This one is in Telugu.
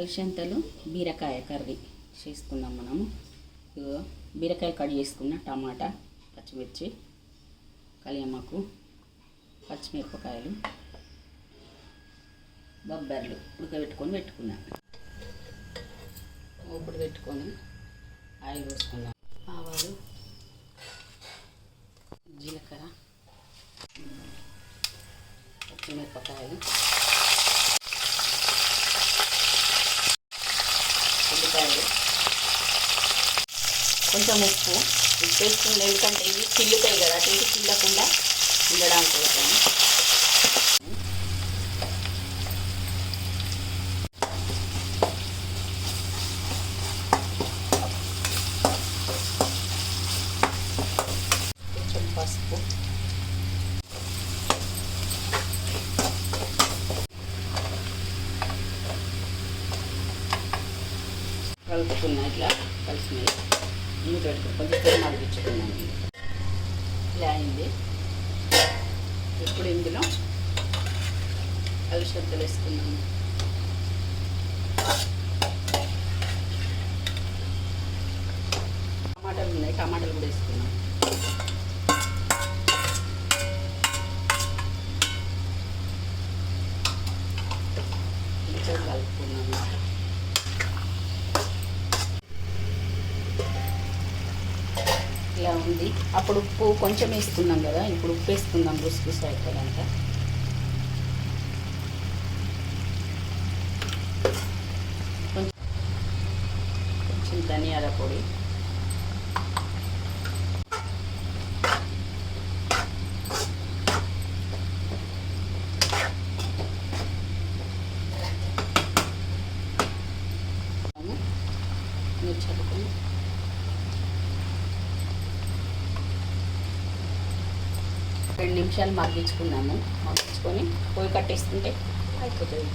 అలసందలు బీరకాయ కర్రీ చేసుకుందాం మనము. బీరకాయ కట్ చేసుకున్న, టమాటా, పచ్చిమిర్చి, కలియమాకు, పచ్చిమిరపకాయలు, బొబ్బర్లు పెట్టుకున్నా. ఇప్పుడు పెట్టుకొని ఆయిల్ పోసుకుందాం. ఆవాలు, జీలకర్ర, పచ్చిమిరపకాయలు, ఉల్లిపాయలు, కొంచెం ఉప్పు వేసుకుని, ఎందుకంటే ఇవి చిల్లుతాయి కదా, అటు చిల్లకుండా ఉండడానికి కోసం. కొంచెం పసుపు, కలుపుకున్నా. ఇట్లా కలిసినాయి. మూత పెట్టుకుని కొంచెం మరిగించుకున్నాను. ఇలా అయింది. ఇప్పుడు ఇందులో అలసందలు వేసుకున్నాము. టమాటాలు ఉన్నాయి, టమాటాలు కూడా వేసుకున్నాం. కొంచెం కలుపుకున్నాము. ఇలా ఉంది. అప్పుడు ఉప్పు కొంచెం వేసుకున్నాం కదా, ఇప్పుడు ఉప్పు వేసుకుందాం. రుసి అయిపోయాక కొంచెం ధనియాల పొడి, చదువుకుని 2 నిమిషాలు మగ్గించుకున్నాము. మగ్గించుకొని పొయ్యి కట్టేసుకుంటే అయిపోతుంది.